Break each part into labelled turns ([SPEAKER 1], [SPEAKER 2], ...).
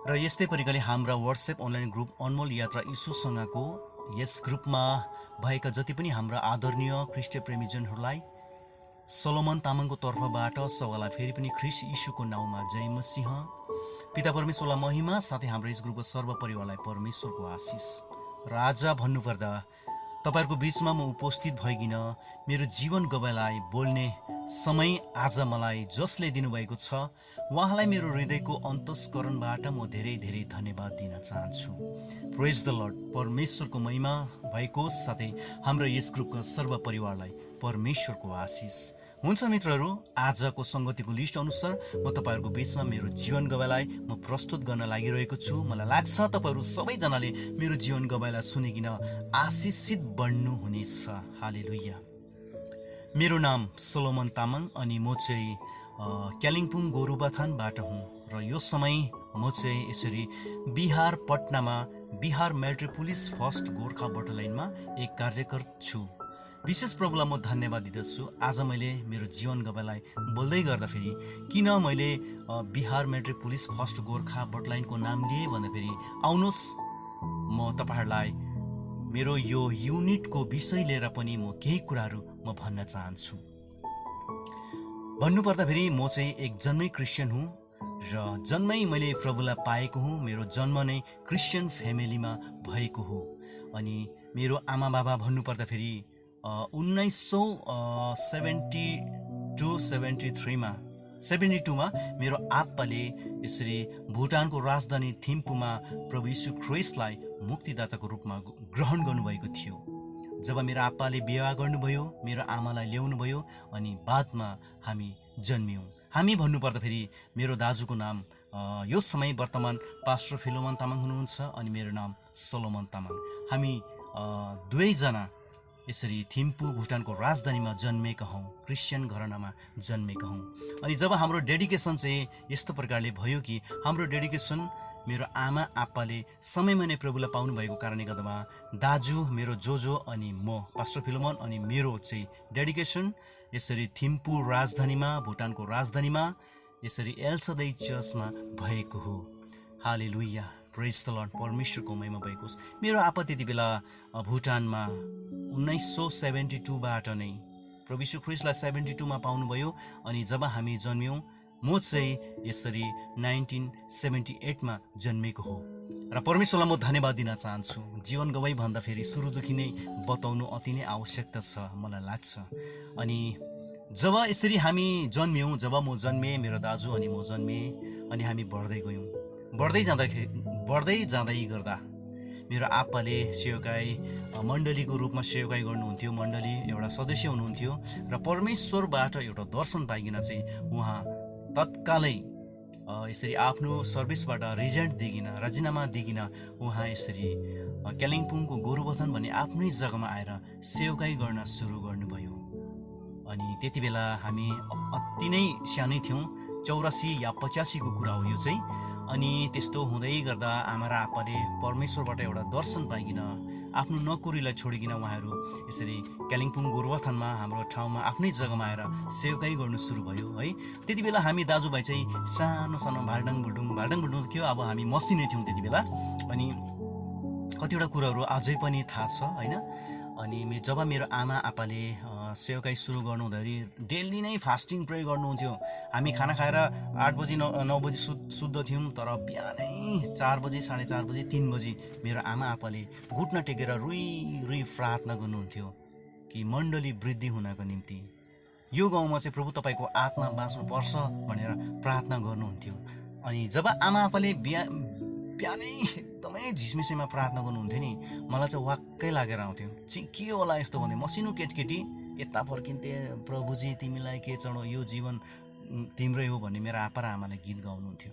[SPEAKER 1] र यस्तै परिकाले हाम्रा व्हाट्सएप अनलाइन ग्रुप अनमोल यात्रा यीशुसँगको यस ग्रुपमा भएका जति पनि हाम्रा आदरणीय ख्रीष्ट प्रेमीजनहरूलाई सोलोमन तामाङको तर्फबाट सबैलाई फेरि पनि ख्रीष्ट यीशुको नाउँमा जय मसीह। पिता परमेश्वरलाई महिमा, साथै हाम्रो यस ग्रुपको सर्व परिवारलाई परमेश्वरको आशिष। र आज भन्नुपर्दा तपाईहरुको बीचमा म उपस्थित भइकिन मेरो जीवन गवाईलाई बोल्ने समय आज मलाई जसले दिनुभएको छ उहाँलाई मेरो हृदयको अन्तस्करणबाट म धेरै धेरै धन्यवाद दिन चाहन्छु। प्रेज द लर्ड। परमेश्वरको महिमा भएको, साथै हाम्रो यस ग्रुपका सर्व परिवारलाई परमेश्वरको आशिष। हुन्छ मित्रहरू, आजको संगतिको लिस्ट अनुसार म तपाईहरुको बीचमा मेरो जीवन गवाईलाई म प्रस्तुत गर्न लागिरहेको छु। मलाई लाग्छ तपाईहरु सबैजनाले मेरो जीवन गवाईलाई सुनिकिन आशिषित बन्नुहुनेछ। हालेलुया। मेरो नाम सोलोमन तामाङ अनि म चाहिँ कालिम्पोङ गोरुबथानबाट हुँ र यो समय म चाहिँ यसरी बिहार पटनामा Bihar military police first Gorkha बटालियनमा एक कार्यरत छु। विशेष प्रभुलाई म धन्यवाद दिँदछु। आज मैले मेरो जीवन गवाईलाई बोल्दै गर्दाखेरि किन मैले Bihar military police first Gorkha बटालियनको नाम लिएँ भन्दाखेरि आउनुहोस् म तपाईहरुलाई मेरो यो युनिटको विषय लिएर पनि म केही कुराहरू म भन्न चाहन्छु। भन्नुपर्दा फेरि म चाहिँ एक जन्मै क्रिस्चियन हुँ र जन्मै मैले प्रभुलाई पाएको हुँ। मेरो जन्म नै क्रिस्चियन फ्यामिलीमा भएको हो। अनि मेरो आमा बाबा भन्नुपर्दा फेरि 1972 मा मेरो आप्पाले यसरी भुटानको राजधानी थिम्पूमा प्रभु यीशु ख्रीष्टलाई मुक्तिदाताको रूपमा ग्रहण गर्नुभएको थियो। जब मेरो आप्पाले विवाह गर्नुभयो, मेरो आमालाई ल्याउनुभयो अनि बादमा हामी जन्मियौँ। हामी भन्नुपर्दा फेरि मेरो दाजुको नाम यो समय वर्तमान पास्टर फिलोमन तामाङ हुनुहुन्छ अनि मेरो नाम सोलोमन तामाङ। हामी दुवैजना यसरी थिम्पू भुटानको राजधानीमा जन्मेका हौँ, क्रिस्चियन घरानामा जन्मेका हौँ। अनि जब हाम्रो डेडिकेसन चाहिँ यस्तो प्रकारले भयो कि हाम्रो डेडिकेसन मेरो आमा आप्पाले समयमा नै प्रभुलाई पाउनु भएको कारणले गर्दामा दाजु मेरो जोजो अनि म पास्टर फिलोमन अनि मेरो चाहिँ डेडिकेसन यसरी थिम्पू राजधानीमा भुटानको राजधानीमा यसरी एलसदाई चर्चमा भएको हो। हालेलुया। प्रेज द लर्ड। परमेश्वरको महिमा भएको होस्। मेरो आप्पा त्यति बेला भुटानमा 1972बाट नै प्रभु यीशु ख्रीष्टलाई 72 मा पाउनुभयो अनि जब हामी जन्म्यौँ म चाहिँ यसरी 1978 मा जन्मेको हो। र परमेश्वरलाई म धन्यवाद दिन चाहन्छु। जीवन गवाई भन्दा फेरि सुरुदेखि नै बताउनु अति नै आवश्यकता छ मलाई लाग्छ। अनि जब यसरी हामी जन्म्यौँ, जब म जन्मेँ, मेरो दाजु अनि म जन्मेँ अनि हामी बढ्दै गयौँ। बढ्दै जाँदै गर्दा मेरो आप्पाले सेवकाई मण्डलीको रूपमा सेवकाई गर्नुहुन्थ्यो। मण्डली एउटा सदस्य हुनुहुन्थ्यो र परमेश्वरबाट एउटा दर्शन पाइकन चाहिँ उहाँ तत्कालै यसरी आफ्नो सर्भिसबाट रिजाइन दिइकन राजीनामा दिइकन उहाँ यसरी कालिम्पोङको गोरुबथान भन्ने आफ्नै जग्गामा आएर सेवकाई गर्न सुरु गर्नुभयो। अनि त्यति बेला हामी अति नै सानै थियौँ। 84 या 85 को कुरा हो यो चाहिँ। अनि त्यस्तो हुँदै गर्दा आमा र आप्पाले परमेश्वरबाट एउटा दर्शन पाइकन आफ्नो नोकरीलाई छोडिकन उहाँहरू यसरी कालिम्पोङ गोरुबथानमा हाम्रो ठाउँमा आफ्नै जग्गामा आएर सेवकाई गर्नु सुरु भयो है। त्यति बेला हामी दाजुभाइ चाहिँ सानो सानो भाल्डाङ बुल्डुङ थियो। अब हामी मसिनै थियौँ त्यति बेला। अनि कतिवटा कुराहरू अझै पनि थाहा छ होइन। अनि जब मेरो आमा आप्पाले सेवकाई सुरु गर्नु हुँदाखेरि डेली नै फास्टिङ प्रे गर्नुहुन्थ्यो। हामी खाना खाएर 8 बजी 9 बजी सुत्दथ्यौँ, तर बिहानै 4 बजी 4:30 बजी 3 बजी मेरो आमा आप्पाले घुट्न टेकेर रुई प्रार्थना गर्नुहुन्थ्यो कि मण्डली वृद्धि हुनको निम्ति यो गाउँमा चाहिँ प्रभु तपाईँको आत्मा बाँच्नुपर्छ भनेर प्रार्थना गर्नुहुन्थ्यो। अनि जब आमा आप्पाले बिहानै एकदमै झिसमिसैमा प्रार्थना गर्नुहुन्थ्यो नि, मलाई चाहिँ वाक्कै लागेर आउँथ्यो के होला यस्तो भन्दै। मसिनो केटकेटी यता फर्किन्थे, प्रभुजी तिमीलाई के चढो, यो जीवन तिम्रै हो भन्ने मेरो आप्पा र आमाले गीत गाउनुहुन्थ्यो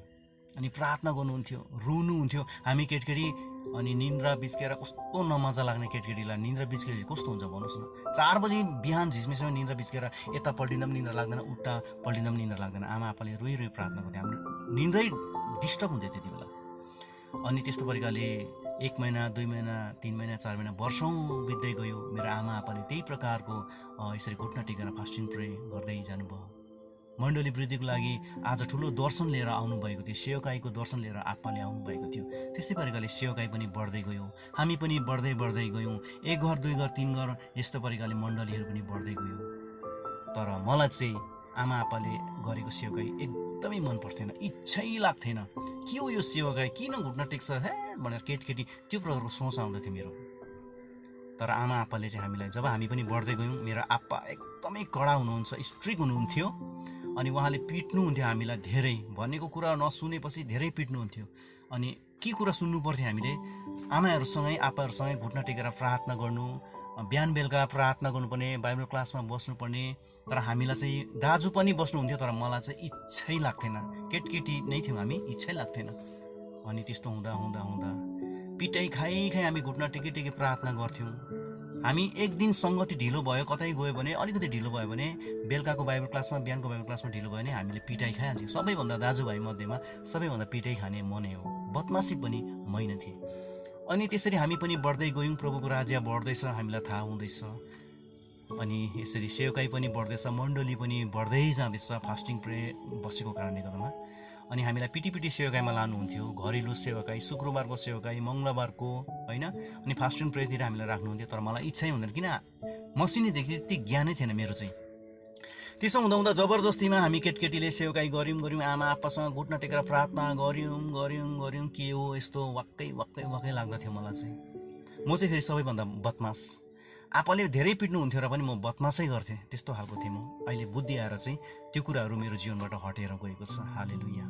[SPEAKER 1] अनि प्रार्थना गर्नुहुन्थ्यो, रुनुहुन्थ्यो। हामी केटकेटी अनि निन्द्रा बिच्केर कस्तो नमजा लाग्ने केटकेटीलाई निन्द्रा बिच्केर कस्तो हुन्छ भन्नुहोस् न। 4 बजी बिहान झिसमिसमा निन्द्रा बिच्केर यता पल्टिँदा पनि निन्द्रा लाग्दैन, उल्टा पल्टिँदा पनि निन्द्रा लाग्दैन। आमा आप्पाले रोइ प्रार्थना गर्थे। हाम्रो निन्द्रै डिस्टर्ब हुन्थ्यो त्यति बेला। अनि त्यस्तो प्रकारले 1 महिना 2 महिना 3 महिना 4 महिना वर्षौं बित्दै गयो। मेरो आमा आप्पाले त्यही प्रकारको यसरी घुट्न टेकेर फास्टिङ प्रे गर्दै जानुभयो। मण्डली वृद्धिको लागि आज ठुलो दर्शन लिएर आउनुभएको थियो, सेवकाईको दर्शन लिएर आप्पाले आउनुभएको थियो। त्यस्तै प्रकारले सेवकाई पनि बढ्दै गयो, हामी पनि बढ्दै बढ्दै गयौँ। 1 घर 2 घर 3 घर यस्तो प्रकारले मण्डलीहरू पनि बढ्दै गयो। तर मलाई चाहिँ आमा आप्पाले गरेको सेवकाई एकदमै मन पर्थेन, इच्छै लाग्थेन। के हो यो सेवकाई, किन घुट्न टेक्छ हे भनेर केटकेटी त्यो प्रकारको सोच आउँदथ्यो मेरो। तर आमा आप्पाले चाहिँ हामीलाई, जब हामी पनि बढ्दै गयौँ, मेरो आप्पा एकदमै कडा हुनुहुन्छ, स्ट्रिक्ट हुनुहुन्थ्यो। अनि उहाँले पिट्नुहुन्थ्यो हामीलाई धेरै, भनेको कुरा नसुनेपछि धेरै पिट्नुहुन्थ्यो। अनि के कुरा सुन्नु पर्थ्यो हामीले, आमाहरूसँगै आप्पाहरूसँगै घुट्न टेकेर प्रार्थना गर्नु, बिहान बेलुका प्रार्थना गर्नुपर्ने, बाइबल क्लासमा बस्नुपर्ने। तर हामीलाई चाहिँ दाजु पनि बस्नुहुन्थ्यो, तर मलाई चाहिँ इच्छै लाग्थेन, केटकेटी नै थियौँ हामी, इच्छै लाग्थेन। अनि त्यस्तो हुँदा हुँदा हुँदा पिटाइ खाइ हामी घुट्न टेके प्रार्थना गर्थ्यौँ। हामी एक दिन सङ्गति ढिलो भयो, कतै गयो भने, अलिकति ढिलो भयो भने, बेलुकाको बाइबल क्लासमा बिहानको बाइबल क्लासमा ढिलो भयो भने हामीले पिटाइ खाइहाल्थ्यौँ। सबैभन्दा दाजुभाइ मध्येमा सबैभन्दा पिटाइ खाने म नै हो, बदमासी पनि मै नै थिएँ। अनि त्यसरी हामी पनि बढ्दै गयौँ, प्रभुको राज्य बढ्दैछ, हामीलाई थाहा हुँदैछ। अनि यसरी सेवकाई पनि बढ्दैछ, मण्डली पनि बढ्दै जाँदैछ फास्टिङ प्रे बसेको कारणले गर्दामा। अनि हामीलाई पिटी सेवकाईमा लानुहुन्थ्यो, घरेलु सेवकाई, शुक्रबारको सेवकाई, मङ्गलबारको, होइन। अनि फास्टिङ प्रेतिर हामीलाई राख्नुहुन्थ्यो। तर मलाई इच्छै हुँदैन, किन मसिनोदेखि त्यति ज्ञानै थिएन मेरो चाहिँ। त्यसो हुँदा हुँदा जबरजस्तीमा हामी केटकेटीले सेवकाई गऱ्यौँ, आमा आप्पासँग घुट्न टेकेर प्रार्थना गऱ्यौँ। के हो यस्तो वाक्कै लाग्दथ्यो मलाई चाहिँ। म चाहिँ फेरि सबैभन्दा बदमास, आप्पाले धेरै पिट्नुहुन्थ्यो र पनि म बदमासै गर्थेँ, त्यस्तो खालको थिएँ म। अहिले बुद्धि आएर चाहिँ त्यो कुराहरू मेरो जीवनबाट हटेर गएको छ, हालेलुया।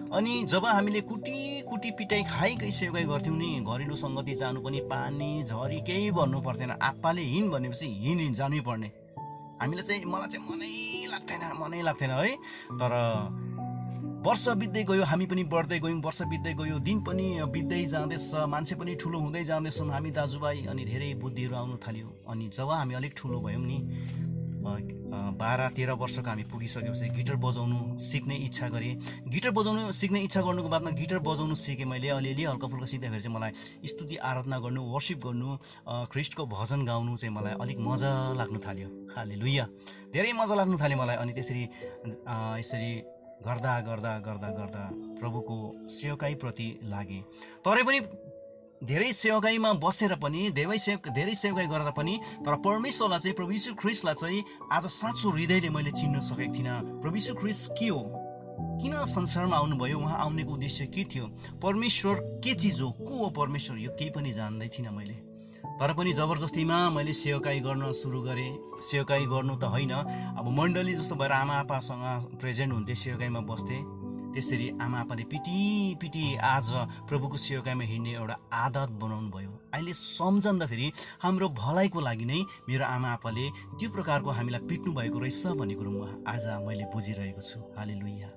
[SPEAKER 1] अनि जब हामीले कुटी पिटाइ खाइकै सेवकाई गर्थ्यौँ नि, घरेलु सङ्गति जानु पनि पानी झरी केही भन्नु पर्थेन, आप्पाले हिँड भनेपछि हिँड जानै पर्ने। हामीलाई चाहिँ, मलाई चाहिँ मनै लाग्थेन है। तर वर्ष बित्दै गयो, हामी पनि बढ्दै गयौँ, वर्ष बित्दै गयो, दिन पनि बित्दै जाँदैछ, मान्छे पनि ठुलो हुँदै जाँदैछौँ हामी दाजुभाइ। अनि धेरै बुद्धिहरू आउनु थाल्यो। अनि जब हामी अलिक ठुलो भयौँ नि, 12-13 वर्षको हामी पुगिसकेपछि गिटार बजाउनु सिक्ने इच्छा गरेँ। गिटार बजाउनु सिक्ने इच्छा गर्नुको बादमा गिटार बजाउनु सिकेँ मैले। अलिअलि हल्का फुल्का सिक्दाखेरि चाहिँ मलाई स्तुति आराधना गर्नु, वर्शिप गर्नु, ख्रिस्टको भजन गाउनु चाहिँ मलाई अलिक मजा लाग्नु थाल्यो, हालेलुया। धेरै मजा लाग्नु थाल्यो मलाई। अनि त्यसरी यसरी गर्दा प्रभुको सेवकाईप्रति लागेँ। तरै पनि धेरै सेवकाईमा बसेर पनि, धेरै सेवकाई गर्दा पनि, तर परमेश्वरलाई चाहिँ, प्रभु यीशु ख्रिस्टलाई चाहिँ आज साँचो हृदयले मैले चिन्न सकेको थिइनँ। प्रभु यीशु ख्रिस्ट के हो, किन संसारमा आउनुभयो, उहाँ आउनेको उद्देश्य के थियो, परमेश्वर के चिज हो, को हो परमेश्वर, यो केही पनि जान्दै थिइनँ मैले। तर पनि जबरजस्तीमा मैले सेवकाई गर्न सुरु गरेँ। सेवकाई गर्नु त होइन, अब मण्डली जस्तो भएर आमा आप्पासँग प्रेजेन्ट हुन्थे, सेवकाईमा बस्थे। त्यसरी आमा आप्पाले पिटी आज प्रभुको सेवकाईमा हिँड्ने एउटा आदत बनाउनु भयो। अहिले सम्झँदाखेरि हाम्रो भलाइको लागि नै मेरो आमा आप्पाले त्यो प्रकारको हामीलाई पिट्नु भएको रहेछ भन्ने कुरो आज मैले बुझिरहेको छु, हालेलुया।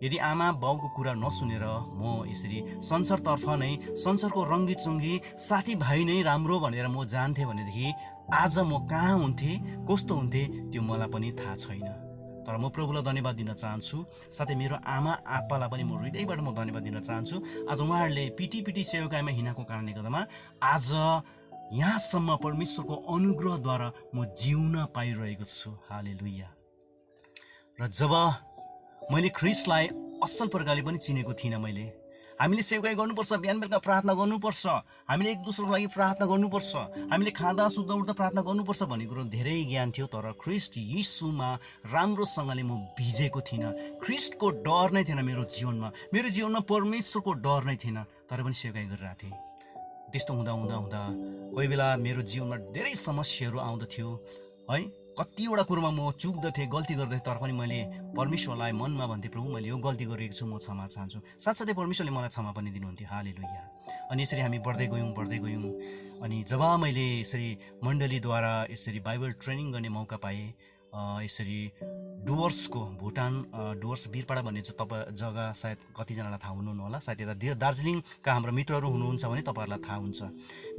[SPEAKER 1] यदि आमा बाउको कुरा नसुनेर म यसरी संसारतर्फ नै, संसारको रङ्गी चङ्गी साथीभाइ नै राम्रो भनेर म जान्थेँ भनेदेखि आज म कहाँ हुन्थेँ, कस्तो हुन्थेँ, त्यो मलाई पनि थाहा छैन। तर म प्रभुलाई धन्यवाद दिन चाहन्छु, साथै मेरो आमा आप्पालाई पनि म हृदयबाट म धन्यवाद दिन चाहन्छु। आज उहाँहरूले पिटी सेवकाईमा हिँडेको कारणले गर्दामा आज यहाँसम्म परमेश्वरको अनुग्रहद्वारा म जिउन पाइरहेको छु, हालेलुया। र जब मैले ख्रिस्टलाई असल प्रकारले पनि चिनेको थिइनँ मैले। हामीले सेवकाई गर्नुपर्छ, बिहान बेलुका प्रार्थना गर्नुपर्छ, हामीले एक दोस्रोको लागि प्रार्थना गर्नुपर्छ, हामीले खाँदा सुत्दा उठ्दा प्रार्थना गर्नुपर्छ भन्ने कुरो धेरै ज्ञान थियो। तर ख्रिस्ट यीशुमा राम्रोसँगले म भिजेको थिइनँ। ख्रिस्टको डर नै थिएन मेरो जीवनमा परमेश्वरको डर नै थिएन। तर पनि सेवकाई गरिरहेको थिएँ। त्यस्तो हुँदा कोही बेला मेरो जीवनमा धेरै समस्याहरू आउँदथ्यो है। कतिवटा कुरोमा म चुक्दथेँ, गल्ती गर्दथेँ। तर पनि मैले परमेश्वरलाई मनमा भन्थेँ, प्रभु मैले यो गल्ती गरेको छु, म क्षमा चाहन्छु। साथसाथै परमेश्वरले मलाई क्षमा पनि दिनुहुन्थ्यो, हालेलुया। अनि यसरी हामी बढ्दै गयौँ। अनि जब मैले यसरी मण्डलीद्वारा यसरी बाइबल ट्रेनिङ गर्ने मौका पाएँ, यसरी डुवर्सको भुटान, डुवर्स वीरपाडा भन्ने चाहिँ तपाईँ जग्गा सायद कतिजनालाई थाहा हुनुहुन्न होला, सायद यता दार्जिलिङका हाम्रो मित्रहरू हुनुहुन्छ भने तपाईँहरूलाई थाहा हुन्छ।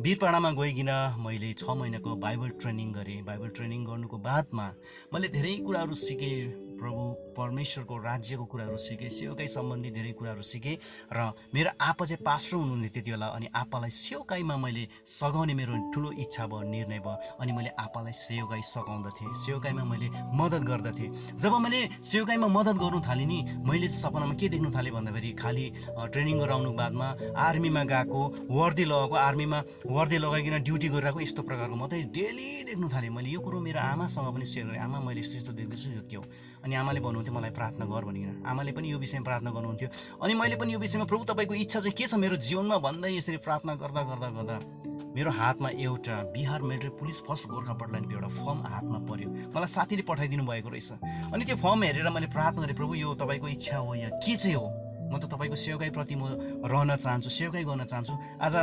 [SPEAKER 1] वीरपाडामा गइकन मैले 6 महिनाको बाइबल ट्रेनिङ गरेँ। बाइबल ट्रेनिङ गर्नुको बादमा मैले धेरै कुराहरू सिकेँ। प्रभु परमेश्वरको राज्यको कुराहरू सिकेँ, सेवकाई सम्बन्धी धेरै कुराहरू सिकेँ। र मेरो आप्पा चाहिँ पास्टर हुनुहुन्थ्यो त्यति बेला, अनि आप्पालाई सेवकाईमा मैले सघाउने मेरो ठुलो इच्छा भयो, निर्णय भयो। अनि मैले आप्पालाई सेवकाई सघाउँदथेँ, सेवकाईमा मैले मद्दत गर्दथेँ। जब मैले सेवकाईमा मद्दत गर्नु थालेँ नि, मैले सपनामा के देख्नु थालेँ भन्दाखेरि खालि ट्रेनिङ गराउनु बादमा आर्मीमा गएको, वर्दी लगाएको, आर्मीमा वर्दी लगाइकन ड्युटी गरिरहेको यस्तो प्रकारको मात्रै डेली देख्नु थालेँ। मैले यो कुरो मेरो आमासँग पनि सेयर गरेँ, आमा मैले यस्तो यस्तो देख्दैछु, यो के हो? अनि आमाले भन्नुहुन्थ्यो मलाई प्रार्थना गर भनिकन। आमाले पनि यो विषयमा प्रार्थना गर्नुहुन्थ्यो, अनि मैले पनि यो विषयमा प्रभु तपाईँको इच्छा चाहिँ के छ मेरो जीवनमा भन्दै यसरी प्रार्थना गर्दा गर्दा गर्दा मेरो हातमा एउटा Bihar military police first Gorkha बटालियनको एउटा फर्म हातमा पर्यो। मलाई साथीले पठाइदिनु भएको रहेछ। अनि त्यो फर्म हेरेर मैले प्रार्थना गरेँ, प्रभु यो तपाईँको इच्छा हो या के चाहिँ हो? म त तपाईँको सेवकाईप्रति म रहन चाहन्छु, सेवकाई गर्न चाहन्छु। आज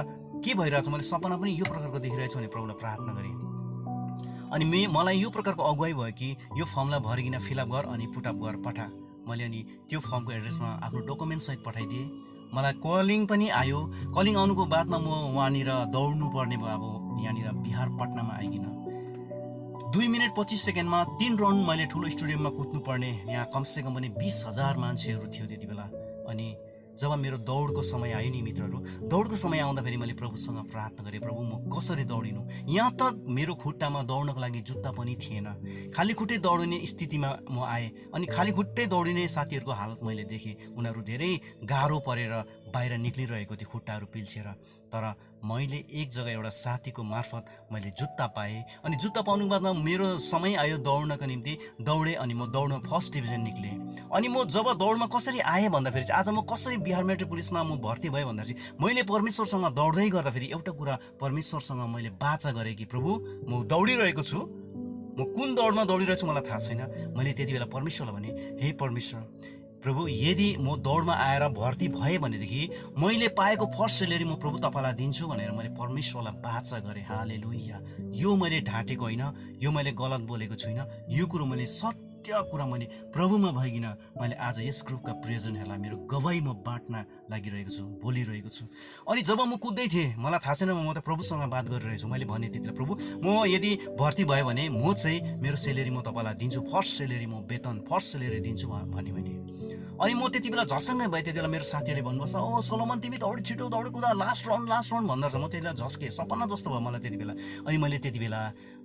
[SPEAKER 1] के भइरहेछ, मैले सपना पनि यो प्रकारको देखिरहेछु भने प्रभुलाई प्रार्थना गरेँ। अनि मलाई यो प्रकारको अगुवाई भयो कि यो फर्मलाई भरिकन फिलअप गर अनि पुटअप गर पठा। मैले अनि त्यो फर्मको एड्रेसमा आफ्नो डकुमेन्टसहित पठाइदिएँ। मलाई कलिङ पनि आयो। कलिङ आउनुको बादमा म वहाँनिर दौड्नु पर्ने भयो। अब यहाँनिर बिहार पटनामा आइकन 2 मिनट 25 सेकेन्डमा 3 राउन्ड मैले ठुलो स्टेडियममा कुद्नु पर्ने। यहाँ कमसेकम पनि 20,000 मान्छेहरू थियो त्यति बेला। अनि जब मेरो दौडको समय आयो नि मित्रहरू, दौडको समय आउँदाखेरि मैले प्रभुसँग प्रार्थना गरेँ, प्रभु म कसरी दौडिनु? यहाँ तक मेरो खुट्टामा दौड्नको लागि जुत्ता पनि थिएन। खाली खुट्टै दौडिने स्थितिमा म आएँ। अनि खाली खुट्टै दौडिने साथीहरूको हालत मैले देखेँ। उनीहरू धेरै गाह्रो परेर बाहिर निक्लिरहेको थियो खुट्टाहरू पिल्छेर। तर मैले एक जग्गा एउटा साथीको मार्फत मैले जुत्ता पाएँ। अनि जुत्ता पाउनुको बादमा मेरो समय आयो दौड्नको निम्ति। दौडेँ अनि म दौडमा फर्स्ट डिभिजन निक्लेँ। अनि म जब दौडमा कसरी आएँ भन्दाखेरि चाहिँ आज म कसरी बिहार मिलिट्री पुलिसमा म भर्ती भएँ भन्दाखेरि चाहिँ मैले परमेश्वरसँग दौड्दै गर्दाखेरि एउटा कुरा परमेश्वरसँग मैले बाचा गरेँ कि प्रभु म दौडिरहेको छु, म कुन दौडमा दौडिरहेछु मलाई थाहा छैन। मैले त्यति बेला परमेश्वरलाई भने, हे परमेश्वर प्रभु यदि म दौडमा आएर भर्ती भएँ भनेदेखि मैले पाएको फर्स्ट सेलेरी म प्रभु तपाईँलाई दिन्छु भनेर मैले परमेश्वरलाई बाचा गरेँ। हालेलुया। यो मैले ढाँटेको होइन, यो मैले गलत बोलेको छुइनँ, यो कुरो मैले सत्य कुरा मैले प्रभुमा भइकन मैले आज यस ग्रुपका प्रियजनहरूलाई मेरो गवाई म बाँड्न लागिरहेको छु, बोलिरहेको छु। अनि जब म कुद्दै थिएँ मलाई थाहा छैन, म त प्रभुसँग बात गरिरहेछु। मैले भने त्यतिखेर प्रभु म यदि भर्ती भयो भने म चाहिँ मेरो सेलेरी म तपाईँलाई दिन्छु, फर्स्ट सेलेरी म वेतन फर्स्ट सेलेरी दिन्छु भने मैले। अनि म त्यति बेला झसङ्गै भएँ। त्यति बेला मेरो साथीहरूले भन्नुभएको छ, ओ सोलोमन तिमी दौड छिटो दौड कुदा, लास्ट राउन्ड भन्दा रहेछ। म त्यति बेला झस्केँ, सपना जस्तो भयो मलाई त्यति बेला। अनि मैले त्यति बेला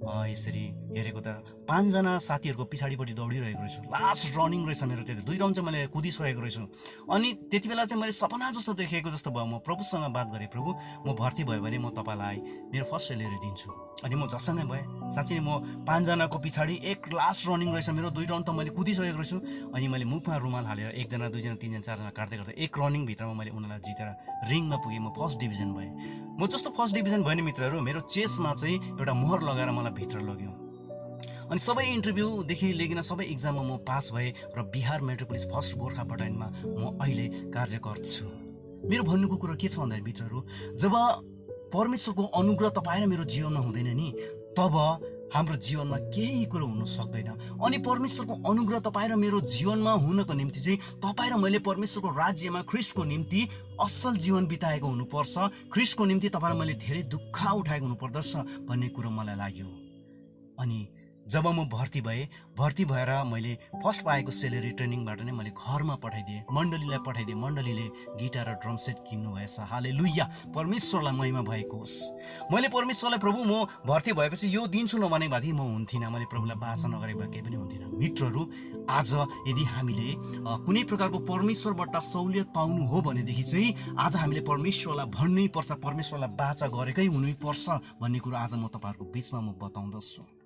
[SPEAKER 1] यसरी हेरेको त 5 जना साथीहरूको पछाडिपट्टि दौडिरहेको रहेछु। लास्ट रनिङ रहेछ मेरो। त्यति 2 राउन्ड चाहिँ मैले कुदिसकेको रहेछु। अनि त्यति बेला चाहिँ मैले सपना जस्तो देखेको जस्तो भयो। म प्रभुसँग बात गरेँ, प्रभु म भर्ती भयो भने म तपाईँलाई मेरो फर्स्ट सेलेरी दिन्छु। अनि म झसङ्गै भएँ। साँच्चै म 5 जनाको पछाडि एक लास्ट रनिङ रहेछ मेरो। 2 राउन्ड त मैले कुदिसकेको रहेछु। अनि मैले मुखमा रुमाल हालेर 1 जना 2 जना 3 जना 4 जना काट्दै गर्दै एक रनिङ भित्रमा मैले उनीहरूलाई जितेर रिङमा पुगेँ। म फर्स्ट डिभिजन भएँ। म जस्तो फर्स्ट डिभिजन भयो नि मित्रहरू, मेरो चेस्टमा चाहिँ एउटा मोहर लगाएर मलाई भित्र लग्यो। अनि सबै इन्टरभ्यूदेखि लिएर सबै इक्जाममा म पास भएँ र Bihar military police first Gorkha बटालियनमा म अहिले कार्यरत छु। मेरो भन्नुको कुरा के छ भन्दाखेरि मित्रहरू, जब परमेश्वरको अनुग्रह तपाईँ र मेरो जीवनमा हुँदैन नि, तब हाम्रो जीवनमा केही कुरो हुन सक्दैन। अनि परमेश्वरको अनुग्रह तपाईँ र मेरो जीवनमा हुनको निम्ति चाहिँ तपाईँ र मैले परमेश्वरको राज्यमा ख्रिस्टको निम्ति असल जीवन बिताएको हुनुपर्छ। ख्रिस्टको निम्ति तपाईँ र मैले धेरै दुःख उठाएको हुनुपर्दछ भन्ने कुरो मलाई लाग्यो। अनि जब म भर्ती भएर मैले फर्स्ट पाएको सेलेरी ट्रेनिङबाट नै मैले घरमा पठाइदिएँ, मण्डलीलाई पठाइदिएँ। मण्डलीले गिटार र ड्रम सेट किन्नु भएछ। हालेलुया। परमेश्वरलाई महिमा भएको होस्। मैले परमेश्वरलाई प्रभु म भर्ती भएपछि यो दिन्छु नभनेको भए म हुन्थिनँ। मैले प्रभुलाई बाचा नगरेको भए केही पनि हुन्थिनँ। मित्रहरू, आज यदि हामीले कुनै प्रकारको परमेश्वरबाट सहुलियत पाउनु हो भनेदेखि चाहिँ आज हामीले परमेश्वरलाई भन्नै पर्छ, परमेश्वरलाई बाचा गरेकै हुनुपर्छ भन्ने कुरो आज म तपाईँहरूको बिचमा म बताउँदछु।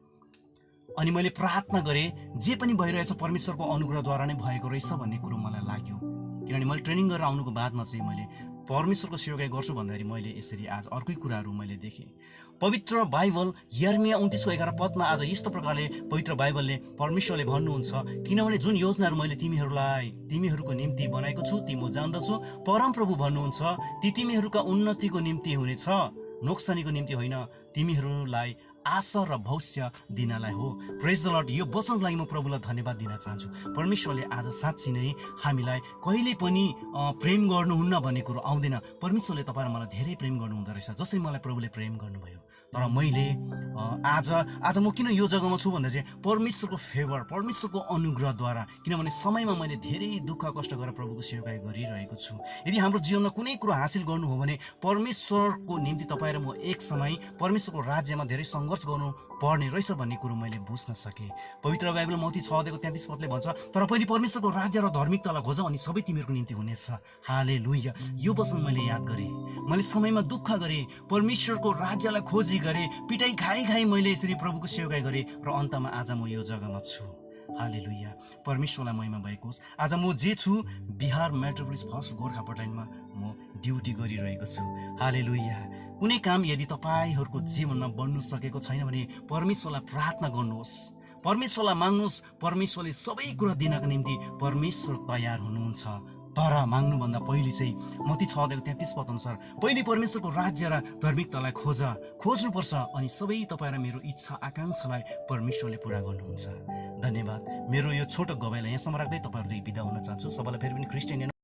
[SPEAKER 1] अनि मैले प्रार्थना गरेँ, जे पनि भइरहेछ परमेश्वरको अनुग्रहद्वारा नै भएको रहेछ भन्ने कुरो मलाई लाग्यो। किनभने मैले ट्रेनिङ गरेर आउनुको बादमा चाहिँ मैले परमेश्वरको सेवकाई गर्छु भन्दाखेरि मैले यसरी आज अर्कै कुराहरू मैले देखेँ। पवित्र बाइबल यर्मिया 29:11 पदमा आज यस्तो प्रकारले पवित्र बाइबलले परमेश्वरले भन्नुहुन्छ, किनभने जुन योजनाहरू मैले तिमीहरूको निम्ति बनाएको छु ती म जान्दछु। परमप्रभु भन्नुहुन्छ, ती तिमीहरूका उन्नतिको निम्ति हुनेछ, नोक्सानीको निम्ति होइन, तिमीहरूलाई आशा र भविष्य दिनलाई हो। प्रेज द लर्ड। यो वचनको लागि म प्रभुलाई धन्यवाद दिन चाहन्छु। परमेश्वरले आज साँच्ची नै हामीलाई कहिले पनि प्रेम गर्नुहुन्न भन्ने कुरो आउँदैन। परमेश्वरले तपाईँ र मलाई धेरै प्रेम गर्नुहुँदो रहेछ, जसरी मलाई प्रभुले प्रेम गर्नुभयो। तर मैले आज म किन यो जग्गामा छु भन्दा चाहिँ परमेश्वरको फेभर, परमेश्वरको अनुग्रहद्वारा, किनभने समयमा मैले धेरै दुःख कष्ट गरेर प्रभुको सेवाई गरिरहेको छु। यदि हाम्रो जीवनमा कुनै कुरो हासिल गर्नु हो भने परमेश्वरको निम्ति तपाईँ र म एक समय परमेश्वरको राज्यमा धेरै सङ्घर्ष गर्नु पर्ने रहेछ भन्ने कुरो मैले बुझ्न सकेँ। पवित्र बाइबल मत्ती 6:33 भन्छ, तर पहिले परमेश्वरको राज्य र धार्मिकतालाई खोज अनि सबै तिमीहरूको निम्ति हुनेछ। हालेलुया। यो वचन मैले याद गरेँ। मैले समयमा दुःख गरेँ, परमेश्वरको राज्यलाई खोजी गरेँ, पिटाइ खाइ मैले यसरी प्रभुको सेवाई गरेँ र अन्तमा आज म यो जग्गामा छु। हालेलुया। परमेश्वरलाई महिमा भएको होस्। आज म जे छु, बिहार मेट्रोपोलिस फर्स्ट गोर्खा पटलाइनमा म ड्युटी गरिरहेको छु। हालेलुया। कुनै काम यदि तपाईँहरूको जीवनमा बन्नु सकेको छैन भने परमेश्वरलाई प्रार्थना गर्नुहोस्, परमेश्वरलाई माग्नुहोस्। परमेश्वरले सबै कुरा दिनको निम्ति परमेश्वर तयार हुनुहुन्छ। तर माग्नुभन्दा पहिले चाहिँ मत्ती 6:33 अनुसार पहिले परमेश्वरको राज्य र धार्मिकतालाई खोज्नुपर्छ अनि सबै तपाईँ र मेरो इच्छा आकाङ्क्षालाई परमेश्वरले पुरा गर्नुहुन्छ। धन्यवाद। मेरो यो छोटो गवाईलाई यहाँसम्म राख्दै तपाईँहरूदेखि बिदा हुन चाहन्छु। सबैलाई फेरि पनि क्रिस्चियन